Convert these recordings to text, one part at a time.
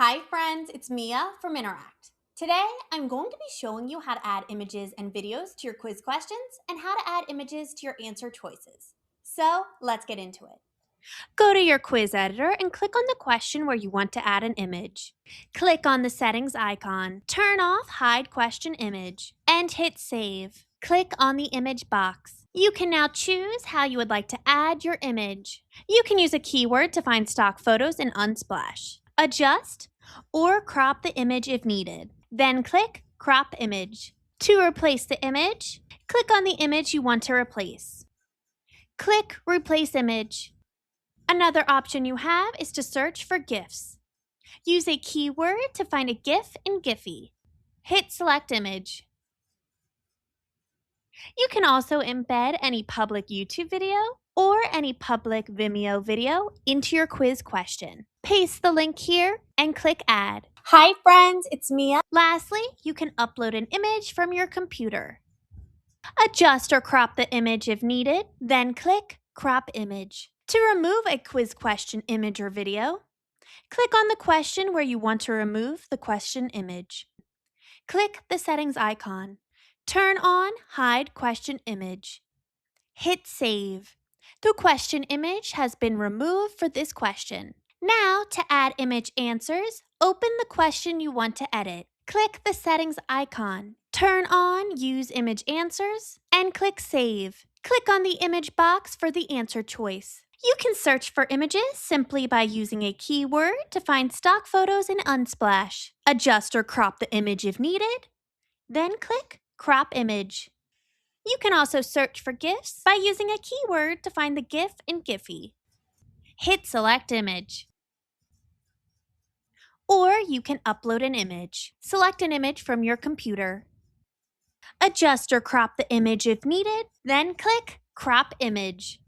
Hi friends, it's Mia from Interact. Today, I'm going to be showing you how to add images and videos to your quiz questions and how to add images to your answer choices. So, let's get into it. Go to your quiz editor and click on the question where you want to add an image. Click on the settings icon, turn off Hide Question Image, and hit Save. Click on the image box. You can now choose how you would like to add your image. You can use a keyword to find stock photos in Unsplash, adjust, or crop the image if needed. Then click Crop Image. To replace the image, click on the image you want to replace. Click Replace Image. Another option you have is to search for GIFs. Use a keyword to find a GIF in Giphy. Hit Select Image. You can also embed any public YouTube video or any public Vimeo video into your quiz question. Paste the link here and click Add. Hi friends, it's Mia. Lastly, you can upload an image from your computer. Adjust or crop the image if needed, then click Crop Image. To remove a quiz question image or video, click on the question where you want to remove the question image. Click the settings icon. Turn on Hide Question Image. Hit Save. The question image has been removed for this question. Now, to add image answers, open the question you want to edit. Click the settings icon. Turn on Use Image Answers and click Save. Click on the image box for the answer choice. You can search for images simply by using a keyword to find stock photos in Unsplash. Adjust or crop the image if needed. Then click Crop Image. You can also search for GIFs by using a keyword to find the GIF in Giphy. Hit Select Image. Or you can upload an image. Select an image from your computer. Adjust or crop the image if needed, then click Crop Image.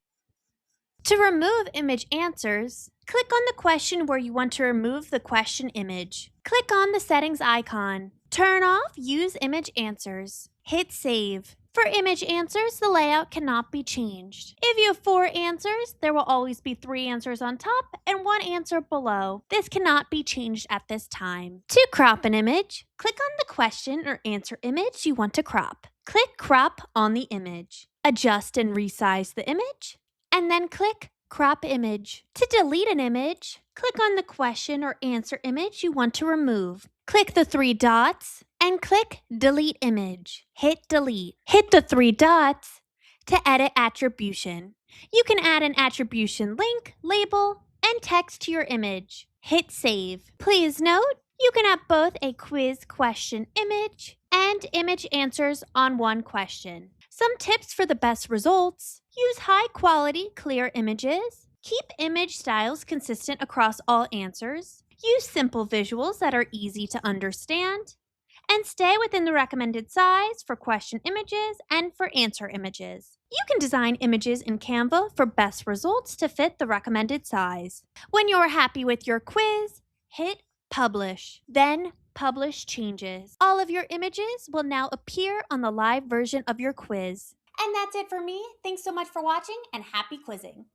To remove image answers, click on the question where you want to remove the question image. Click on the settings icon. Turn off Use Image Answers. Hit Save. For image answers, the layout cannot be changed. If you have 4 answers, there will always be 3 answers on top and 1 answer below. This cannot be changed at this time. To crop an image, click on the question or answer image you want to crop. Click Crop on the image. Adjust and resize the image, and then click Crop Image. To delete an image, click on the question or answer image you want to remove. Click the 3 dots and click Delete Image. Hit Delete. Hit the 3 dots to edit attribution. You can add an attribution link, label, and text to your image. Hit Save. Please note, you can have both a quiz question image and image answers on one question. Some tips for the best results: use high-quality, clear images. Keep image styles consistent across all answers. Use simple visuals that are easy to understand. And stay within the recommended size for question images and for answer images. You can design images in Canva for best results to fit the recommended size. When you're happy with your quiz, hit Publish. Then Publish Changes. All of your images will now appear on the live version of your quiz. And that's it for me. Thanks so much for watching and happy quizzing.